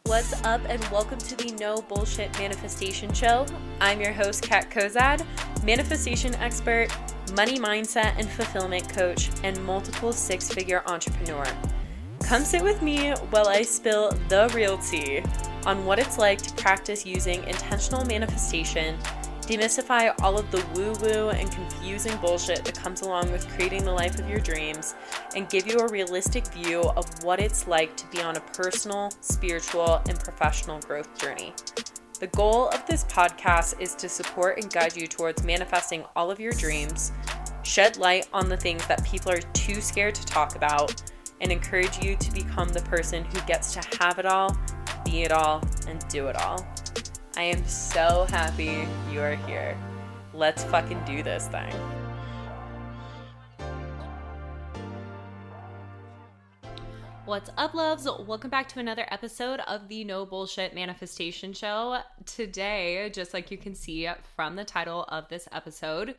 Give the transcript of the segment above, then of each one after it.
what's up, and welcome to the No Bullshit Manifestation Show. I'm your host, Kat Kozad, manifestation expert, money mindset and fulfillment coach, and multiple six-figure entrepreneur. Come sit with me while I spill the real tea on what it's like to practice using intentional manifestation, demystify all of the woo-woo and confusing bullshit that comes along with creating the life of your dreams, and give you a realistic view of what it's like to be on a personal, spiritual, and professional growth journey. The goal of this podcast is to support and guide you towards manifesting all of your dreams, shed light on the things that people are too scared to talk about, and encourage you to become the person who gets to have it all, be it all, and do it all. I am so happy you are here. Let's fucking do this thing. What's up, loves? Welcome back to another episode of the No Bullshit Manifestation Show. Today, just like you can see from the title of this episode,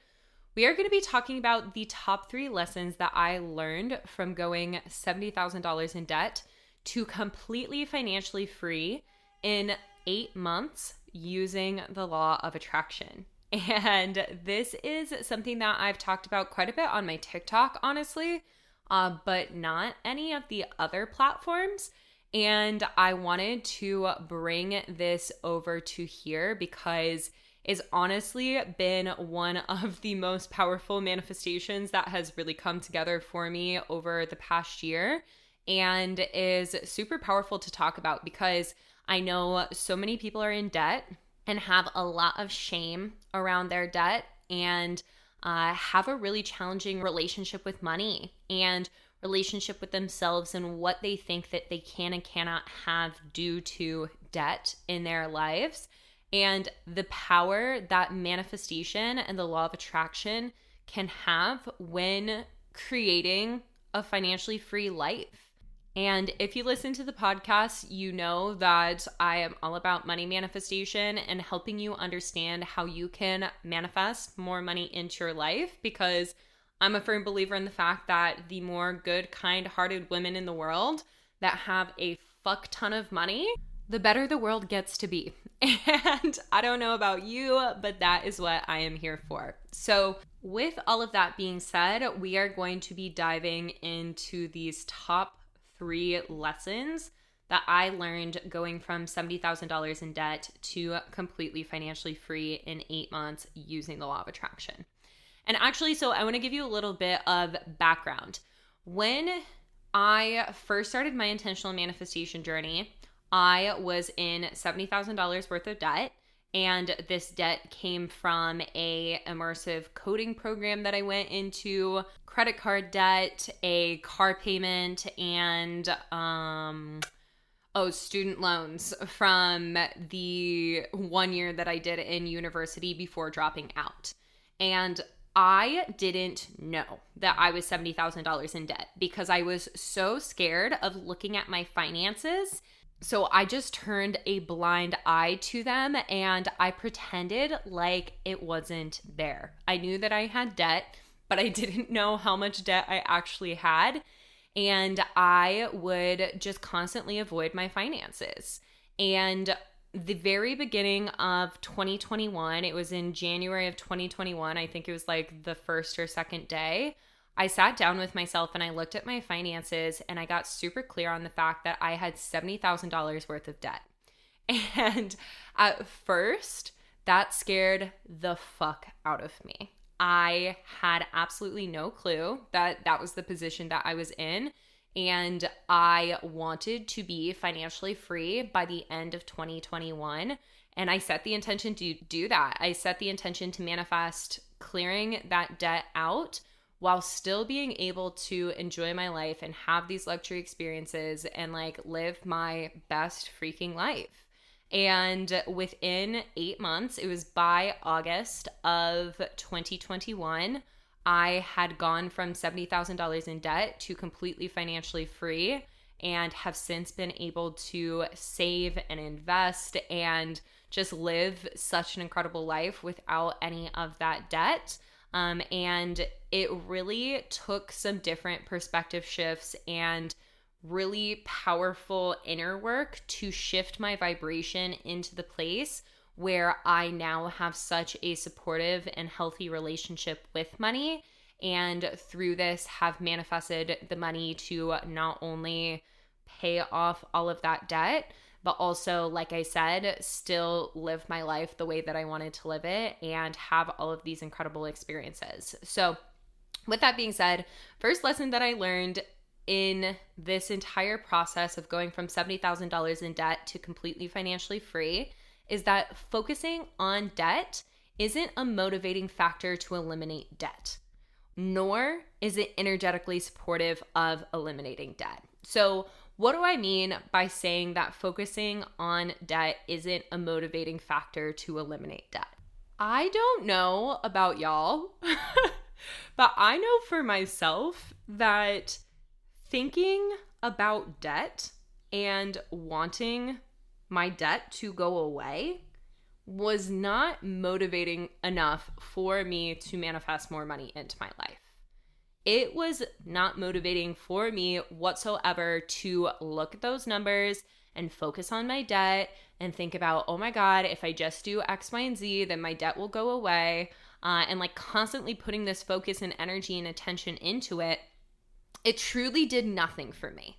we are going to be talking about the top 3 lessons that I learned from going $70,000 in debt to completely financially free in 8 months using the law of attraction. And this is something that I've talked about quite a bit on my TikTok, honestly, but not any of the other platforms. And I wanted to bring this over to here because it's honestly been one of the most powerful manifestations that has really come together for me over the past year, and is super powerful to talk about because I know so many people are in debt and have a lot of shame around their debt and have a really challenging relationship with money and relationship with themselves and what they think that they can and cannot have due to debt in their lives, and the power that manifestation and the law of attraction can have when creating a financially free life. And if you listen to the podcast, you know that I am all about money manifestation and helping you understand how you can manifest more money into your life, because I'm a firm believer in the fact that the more good, kind-hearted women in the world that have a fuck ton of money, the better the world gets to be. And I don't know about you, but that is what I am here for. So with all of that being said, we are going to be diving into these top 3 lessons that I learned going from $70,000 in debt to completely financially free in 8 months using the law of attraction. And actually, so I want to give you a little bit of background. When I first started my intentional manifestation journey, I was in $70,000 worth of debt. And this debt came from a immersive coding program that I went into, credit card debt, a car payment, and student loans from the 1 year that I did in university before dropping out. And I didn't know that I was $70,000 in debt because I was so scared of looking at my finances. So I just turned a blind eye to them and I pretended like it wasn't there. I knew that I had debt, but I didn't know how much debt I actually had. And I would just constantly avoid my finances. And the very beginning of 2021, it was in January of 2021, I think it was like the first or second day, I sat down with myself and I looked at my finances and I got super clear on the fact that I had $70,000 worth of debt. And at first, that scared the fuck out of me. I had absolutely no clue that that was the position that I was in. And I wanted to be financially free by the end of 2021. And I set the intention to do that. I set the intention to manifest clearing that debt out while still being able to enjoy my life and have these luxury experiences and like live my best freaking life. And within 8 months, it was by August of 2021, I had gone from $70,000 in debt to completely financially free and have since been able to save and invest and just live such an incredible life without any of that debt. And it really took some different perspective shifts and really powerful inner work to shift my vibration into the place where I now have such a supportive and healthy relationship with money. And through this, have manifested the money to not only pay off all of that debt, but also, like I said, still live my life the way that I wanted to live it and have all of these incredible experiences. So, with that being said, first lesson that I learned in this entire process of going from $70,000 in debt to completely financially free is that focusing on debt isn't a motivating factor to eliminate debt, nor is it energetically supportive of eliminating debt. So, what do I mean by saying that focusing on debt isn't a motivating factor to eliminate debt? I don't know about y'all, but I know for myself that thinking about debt and wanting my debt to go away was not motivating enough for me to manifest more money into my life. It was not motivating for me whatsoever to look at those numbers and focus on my debt and think about, oh my God, if I just do X, Y, and Z, then my debt will go away. And like constantly putting this focus and energy and attention into it, it truly did nothing for me.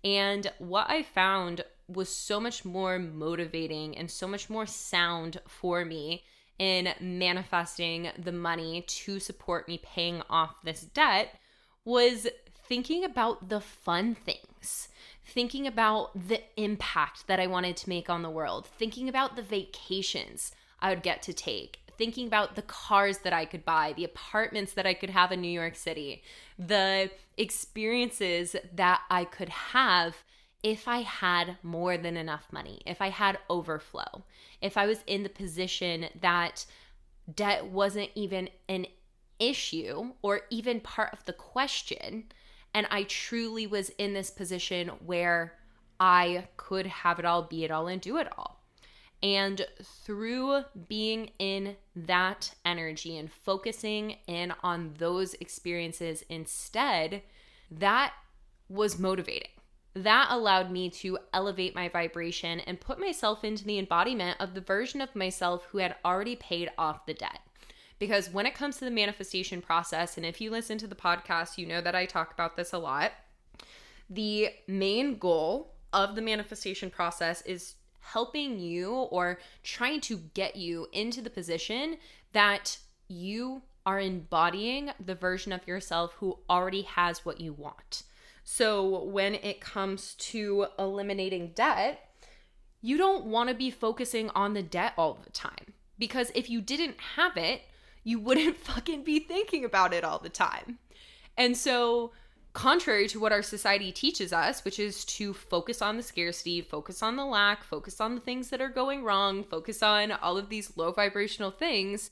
And what I found was so much more motivating and so much more sound for me in manifesting the money to support me paying off this debt was thinking about the fun things, thinking about the impact that I wanted to make on the world, thinking about the vacations I would get to take, thinking about the cars that I could buy, the apartments that I could have in New York City, the experiences that I could have if I had more than enough money, if I had overflow, if I was in the position that debt wasn't even an issue or even part of the question, and I truly was in this position where I could have it all, be it all, and do it all. And through being in that energy and focusing in on those experiences instead, that was motivating. That allowed me to elevate my vibration and put myself into the embodiment of the version of myself who had already paid off the debt. Because when it comes to the manifestation process, and if you listen to the podcast, you know that I talk about this a lot, the main goal of the manifestation process is helping you or trying to get you into the position that you are embodying the version of yourself who already has what you want. So when it comes to eliminating debt, you don't want to be focusing on the debt all the time. Because if you didn't have it, you wouldn't fucking be thinking about it all the time. And so, contrary to what our society teaches us, which is to focus on the scarcity, focus on the lack, focus on the things that are going wrong, focus on all of these low vibrational things,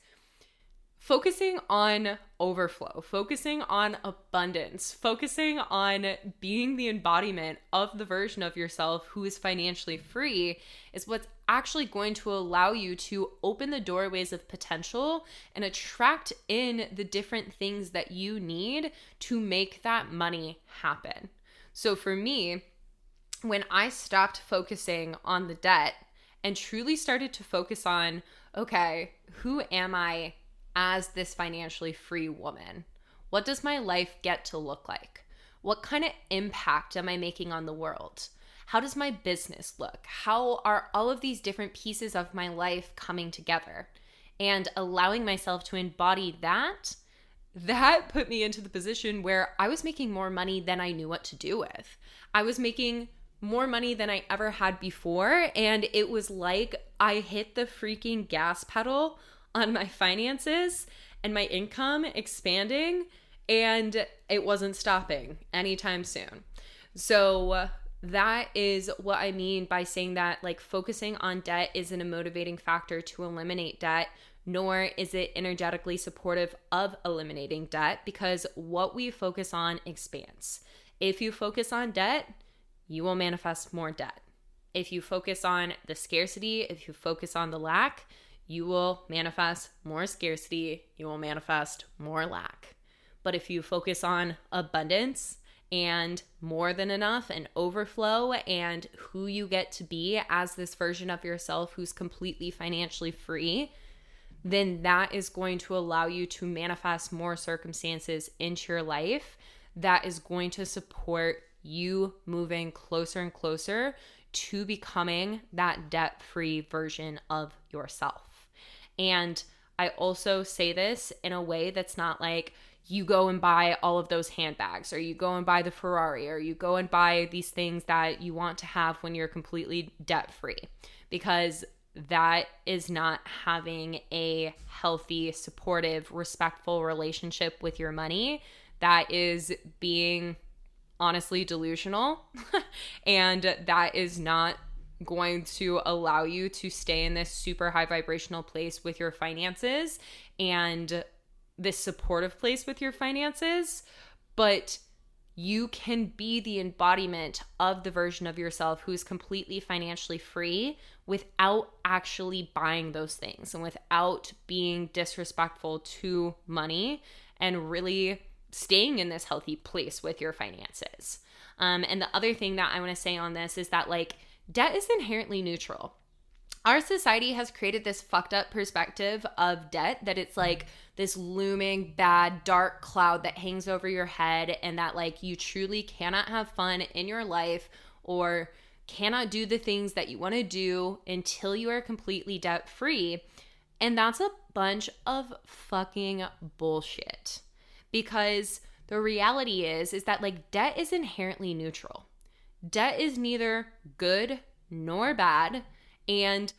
focusing on overflow, focusing on abundance, focusing on being the embodiment of the version of yourself who is financially free is what's actually going to allow you to open the doorways of potential and attract in the different things that you need to make that money happen. So for me, when I stopped focusing on the debt and truly started to focus on, okay, who am I as this financially free woman? What does my life get to look like? What kind of impact am I making on the world? How does my business look? How are all of these different pieces of my life coming together? And allowing myself to embody that put me into the position where I was making more money than I knew what to do with. I was making more money than I ever had before, and it was like I hit the freaking gas pedal on my finances and my income expanding, and it wasn't stopping anytime soon. So that is what I mean by saying that like focusing on debt isn't a motivating factor to eliminate debt, nor is it energetically supportive of eliminating debt, because what we focus on expands. If you focus on debt, you will manifest more debt. If you focus on the scarcity, if you focus on the lack, you will manifest more scarcity, you will manifest more lack. But if you focus on abundance and more than enough and overflow, and who you get to be as this version of yourself who's completely financially free, then that is going to allow you to manifest more circumstances into your life that is going to support you moving closer and closer to becoming that debt-free version of yourself. And I also say this in a way that's not like you go and buy all of those handbags, or you go and buy the Ferrari, or you go and buy these things that you want to have when you're completely debt-free, because that is not having a healthy, supportive, respectful relationship with your money. That is being honestly delusional. And that is not going to allow you to stay in this super high vibrational place with your finances and this supportive place with your finances. But you can be the embodiment of the version of yourself who's completely financially free without actually buying those things and without being disrespectful to money, and really staying in this healthy place with your finances. And the other thing that I want to say on this is that, like, debt is inherently neutral. Our society has created this fucked up perspective of debt, that it's like this looming bad dark cloud that hangs over your head, and that like you truly cannot have fun in your life or cannot do the things that you want to do until you are completely debt free. And that's a bunch of fucking bullshit, because the reality is that like debt is inherently neutral. Debt is neither good nor bad. And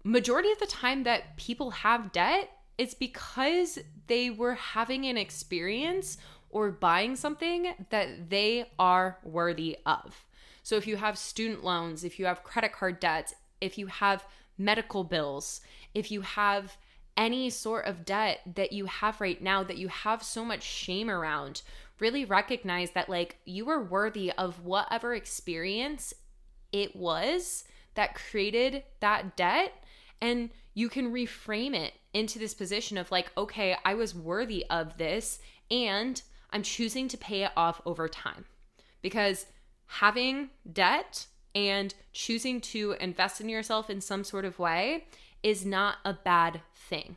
majority of the time that people have debt, it's because they were having an experience or buying something that they are worthy of. So if you have student loans, if you have credit card debts, if you have medical bills, if you have any sort of debt that you have right now that you have so much shame around, really recognize that like you are worthy of whatever experience it was that created that debt. And you can reframe it into this position of like, okay, I was worthy of this and I'm choosing to pay it off over time. Because having debt and choosing to invest in yourself in some sort of way is not a bad thing.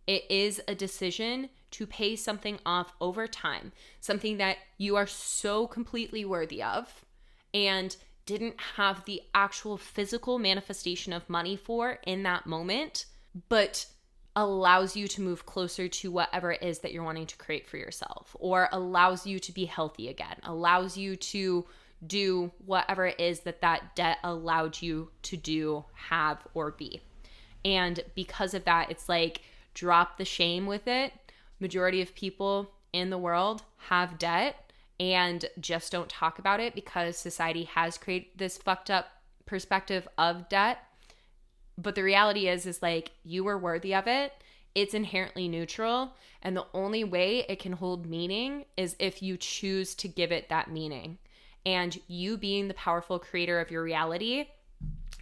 It is a decision to pay something off over time, something that you are so completely worthy of and didn't have the actual physical manifestation of money for in that moment, but allows you to move closer to whatever it is that you're wanting to create for yourself, or allows you to be healthy again, allows you to do whatever it is that that debt allowed you to do, have, or be. And because of that, it's like, drop the shame with it. Majority of people in the world have debt and just don't talk about it because society has created this fucked up perspective of debt. But the reality is like, you are worthy of it. It's inherently neutral. And the only way it can hold meaning is if you choose to give it that meaning. And you being the powerful creator of your reality,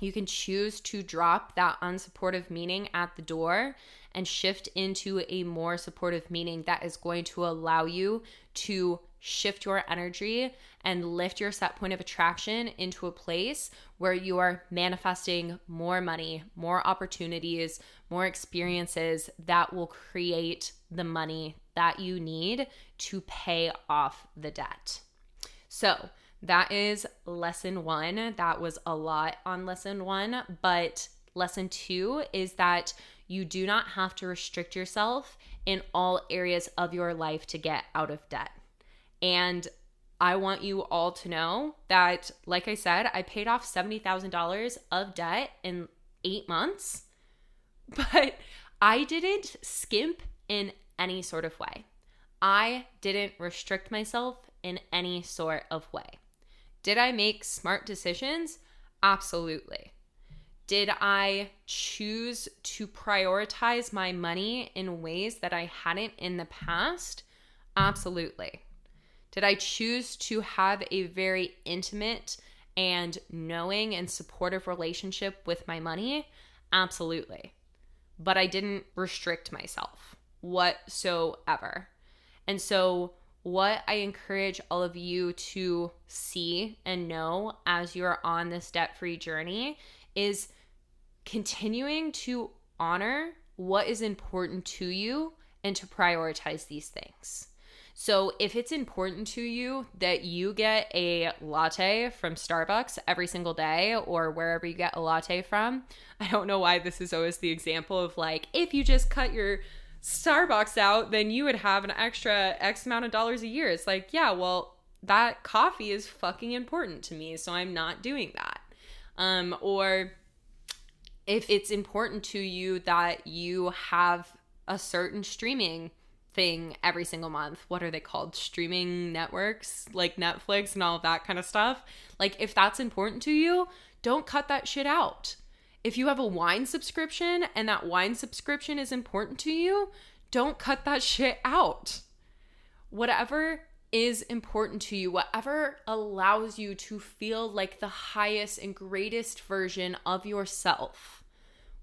you can choose to drop that unsupportive meaning at the door and shift into a more supportive meaning that is going to allow you to shift your energy and lift your set point of attraction into a place where you are manifesting more money, more opportunities, more experiences that will create the money that you need to pay off the debt. So that is lesson 1. That was a lot on lesson 1, but lesson 2 is that you do not have to restrict yourself in all areas of your life to get out of debt. And I want you all to know that, like I said, I paid off $70,000 of debt in 8 months, but I didn't skimp in any sort of way. I didn't restrict myself in any sort of way. Did I make smart decisions? Absolutely. Did I choose to prioritize my money in ways that I hadn't in the past? Absolutely. Did I choose to have a very intimate and knowing and supportive relationship with my money? Absolutely. But I didn't restrict myself whatsoever. And so what I encourage all of you to see and know as you are on this debt-free journey is continuing to honor what is important to you and to prioritize these things. So if it's important to you that you get a latte from Starbucks every single day or wherever you get a latte from, I don't know why this is always the example of like, if you just cut your Starbucks out, then you would have an extra X amount of dollars a year. It's like, yeah, well, that coffee is fucking important to me, so I'm not doing that. Or if it's important to you that you have a certain streaming thing every single month, what are they called? Streaming networks, like Netflix and all of that kind of stuff. Like, if that's important to you, don't cut that shit out. If you have a wine subscription and that wine subscription is important to you, don't cut that shit out. Whatever is important to you, whatever allows you to feel like the highest and greatest version of yourself,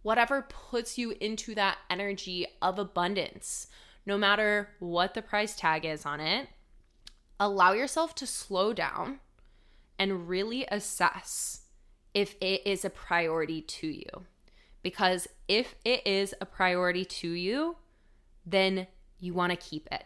whatever puts you into that energy of abundance, no matter what the price tag is on it, allow yourself to slow down and really assess if it is a priority to you. Because if it is a priority to you, then you want to keep it.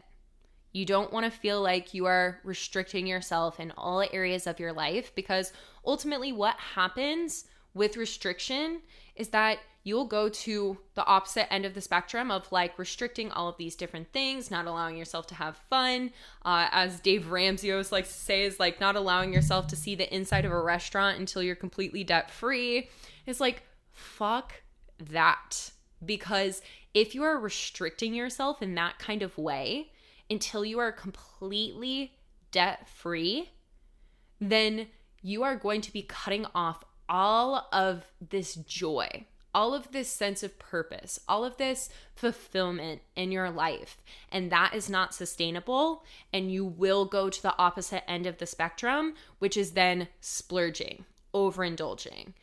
You don't want to feel like you are restricting yourself in all areas of your life, because ultimately what happens with restriction is that you'll go to the opposite end of the spectrum of like restricting all of these different things, not allowing yourself to have fun. As Dave Ramsey always likes to say, is like not allowing yourself to see the inside of a restaurant until you're completely debt free. It's like, fuck that. Because if you are restricting yourself in that kind of way until you are completely debt free, then you are going to be cutting off all of this joy, all of this sense of purpose, all of this fulfillment in your life. And that is not sustainable. And you will go to the opposite end of the spectrum, which is then splurging, overindulging,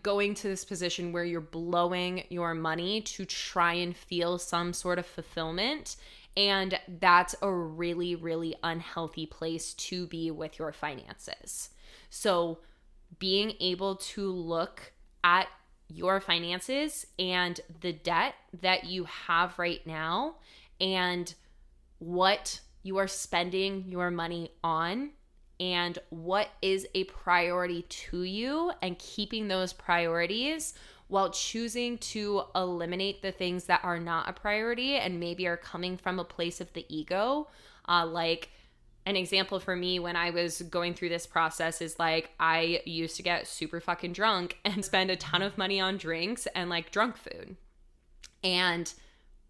going to this position where you're blowing your money to try and feel some sort of fulfillment. And that's a really, really unhealthy place to be with your finances. So being able to look at your finances and the debt that you have right now and what you are spending your money on and what is a priority to you, and keeping those priorities while choosing to eliminate the things that are not a priority and maybe are coming from a place of the ego. Like an example for me when I was going through this process is like I used to get super fucking drunk and spend a ton of money on drinks and like drunk food. And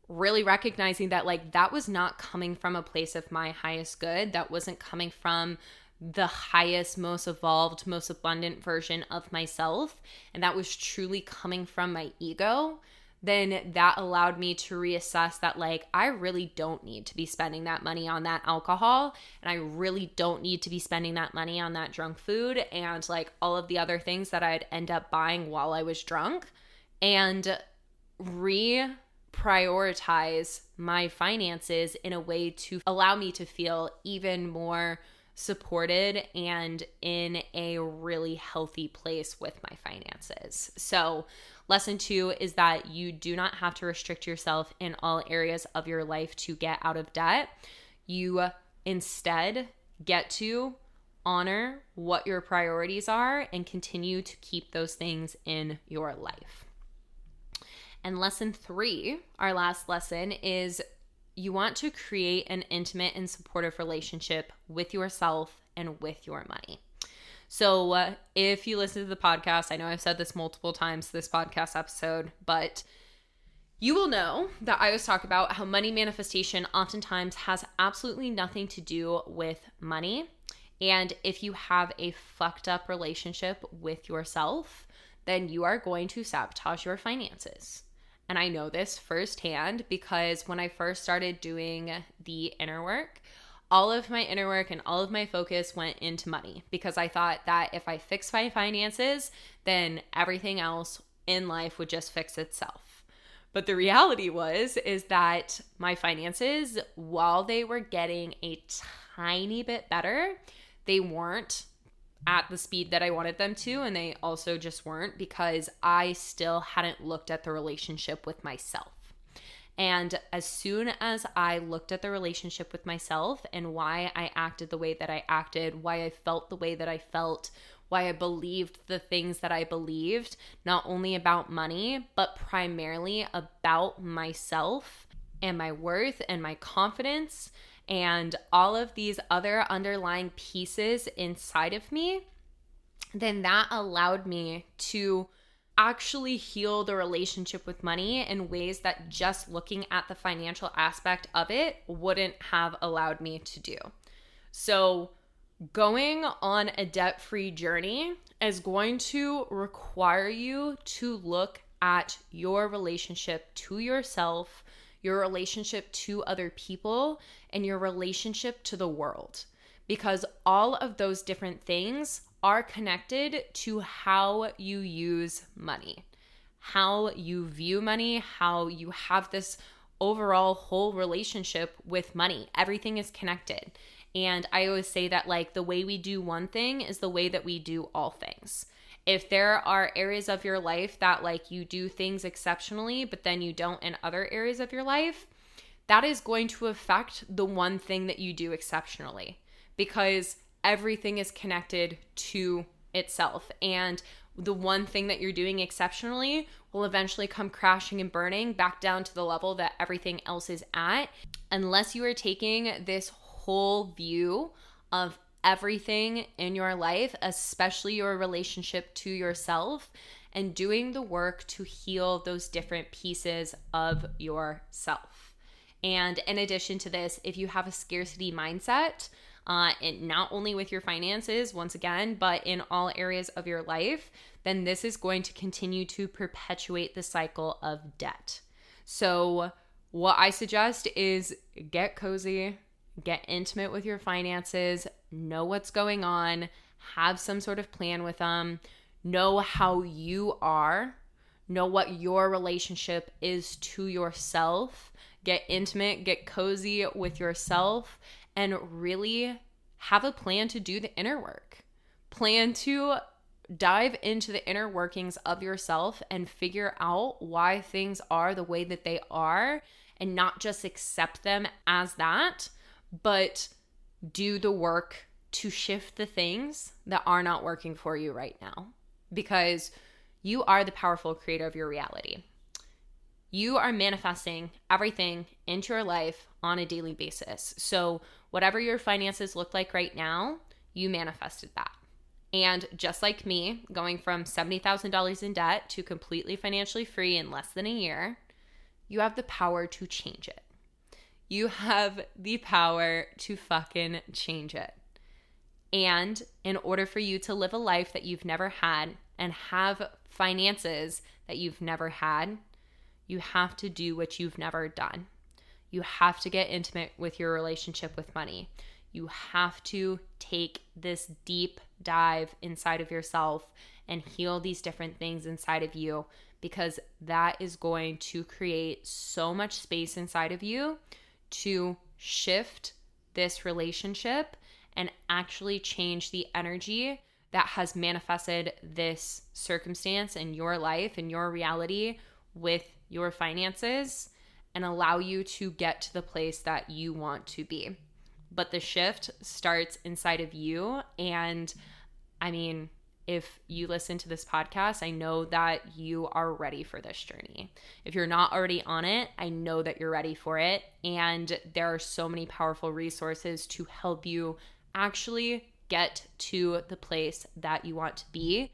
really recognizing that like that was not coming from a place of my highest good. That wasn't coming from the highest, most evolved, most abundant version of myself. And that was truly coming from my ego. Then that allowed me to reassess that like I really don't need to be spending that money on that alcohol, and I really don't need to be spending that money on that drunk food and like all of the other things that I'd end up buying while I was drunk, and reprioritize my finances in a way to allow me to feel even more supported and in a really healthy place with my finances. So lesson 2 is that you do not have to restrict yourself in all areas of your life to get out of debt. You instead get to honor what your priorities are and continue to keep those things in your life. And lesson 3, our last lesson, is you want to create an intimate and supportive relationship with yourself and with your money. So if you listen to the podcast, I know I've said this multiple times this podcast episode, but you will know that I always talk about how money manifestation oftentimes has absolutely nothing to do with money. And if you have a fucked up relationship with yourself, then you are going to sabotage your finances. And I know this firsthand because when I first started doing the inner work, all of my inner work and all of my focus went into money because I thought that if I fix my finances, then everything else in life would just fix itself. But the reality is that my finances, while they were getting a tiny bit better, they weren't at the speed that I wanted them to. And they also just weren't because I still hadn't looked at the relationship with myself. And as soon as I looked at the relationship with myself and why I acted the way that I acted, why I felt the way that I felt, why I believed the things that I believed, not only about money, but primarily about myself and my worth and my confidence and all of these other underlying pieces inside of me, then that allowed me to actually heal the relationship with money in ways that just looking at the financial aspect of it wouldn't have allowed me to do. So going on a debt-free journey is going to require you to look at your relationship to yourself, your relationship to other people, and your relationship to the world. Because all of those different things are connected to how you use money, how you view money, how you have this overall whole relationship with money. Everything is connected. And I always say that like the way we do one thing is the way that we do all things. If there are areas of your life that like you do things exceptionally, but then you don't in other areas of your life, that is going to affect the one thing that you do exceptionally, because everything is connected to itself. And the one thing that you're doing exceptionally will eventually come crashing and burning back down to the level that everything else is at, unless you are taking this whole view of everything in your life, especially your relationship to yourself, and doing the work to heal those different pieces of yourself. And in addition to this, if you have a scarcity mindset, and not only with your finances, once again, but in all areas of your life, then this is going to continue to perpetuate the cycle of debt. So what I suggest is get cozy, get intimate with your finances, know what's going on, have some sort of plan with them, know how you are, know what your relationship is to yourself, get intimate, get cozy with yourself, and really have a plan to do the inner work. Plan to dive into the inner workings of yourself and figure out why things are the way that they are, and not just accept them as that, but do the work to shift the things that are not working for you right now, because you are the powerful creator of your reality. You are manifesting everything into your life on a daily basis. So whatever your finances look like right now, you manifested that. And just like me, going from $70,000 in debt to completely financially free in less than a year, you have the power to change it. You have the power to fucking change it. And in order for you to live a life that you've never had and have finances that you've never had, you have to do what you've never done. You have to get intimate with your relationship with money. You have to take this deep dive inside of yourself and heal these different things inside of you, because that is going to create so much space inside of you to shift this relationship and actually change the energy that has manifested this circumstance in your life and your reality with your finances, and allow you to get to the place that you want to be. But the shift starts inside of you. And I mean, if you listen to this podcast, I know that you are ready for this journey. If you're not already on it, I know that you're ready for it. And there are so many powerful resources to help you actually get to the place that you want to be.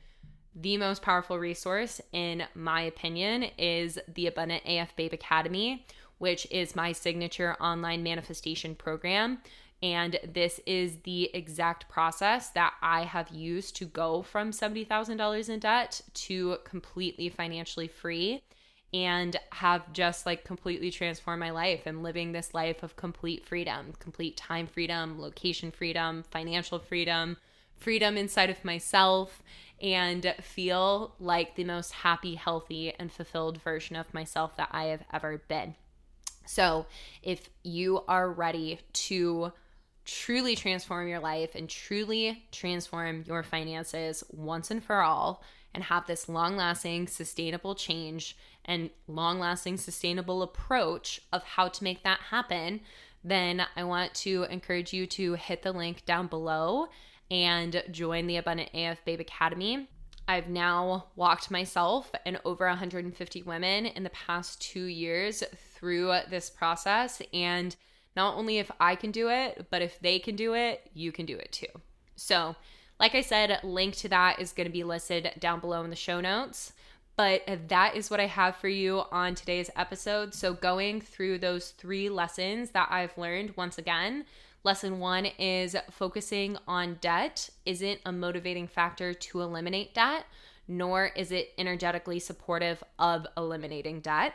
The most powerful resource, in my opinion, is the Abundant AF Babe Academy, which is my signature online manifestation program. And this is the exact process that I have used to go from $70,000 in debt to completely financially free, and have just like completely transformed my life and living this life of complete freedom, complete time freedom, location freedom, financial freedom, freedom inside of myself. and feel like the most happy, healthy, and fulfilled version of myself that I have ever been. So if you are ready to truly transform your life and truly transform your finances once and for all, and have this long-lasting, sustainable change and long-lasting, sustainable approach of how to make that happen, then I want to encourage you to hit the link down below and join the Abundant AF Babe Academy. I've now walked myself and over 150 women in the past 2 years through this process. And not only if I can do it, but if they can do it, you can do it too. So, like I said, link to that is going to be listed down below in the show notes. But that is what I have for you on today's episode. So going through those 3 lessons that I've learned once again. Lesson 1 is focusing on debt isn't a motivating factor to eliminate debt, nor is it energetically supportive of eliminating debt.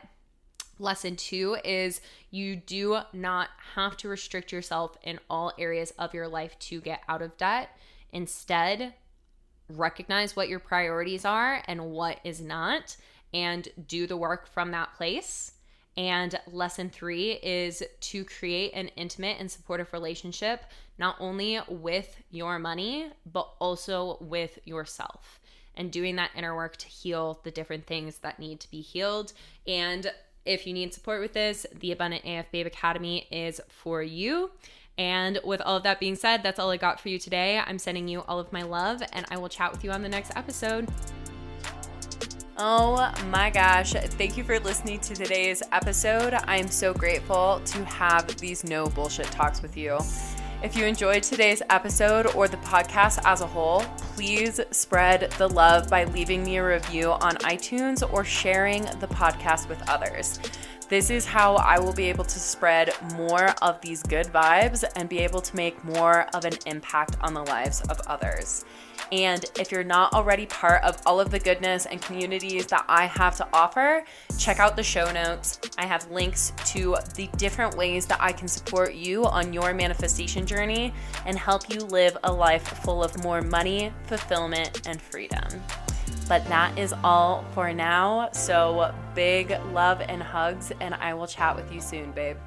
Lesson 2 is you do not have to restrict yourself in all areas of your life to get out of debt. Instead, recognize what your priorities are and what is not, and do the work from that place. And lesson 3 is to create an intimate and supportive relationship, not only with your money, but also with yourself, and doing that inner work to heal the different things that need to be healed. And if you need support with this, the Abundant AF Babe Academy is for you. And with all of that being said, that's all I got for you today. I'm sending you all of my love, and I will chat with you on the next episode. Oh my gosh, thank you for listening to today's episode. I am so grateful to have these no bullshit talks with you. If you enjoyed today's episode or the podcast as a whole, please spread the love by leaving me a review on iTunes or sharing the podcast with others. This is how I will be able to spread more of these good vibes and be able to make more of an impact on the lives of others. And if you're not already part of all of the goodness and communities that I have to offer, check out the show notes. I have links to the different ways that I can support you on your manifestation journey and help you live a life full of more money, fulfillment, and freedom. But that is all for now. So big love and hugs, and I will chat with you soon, babe.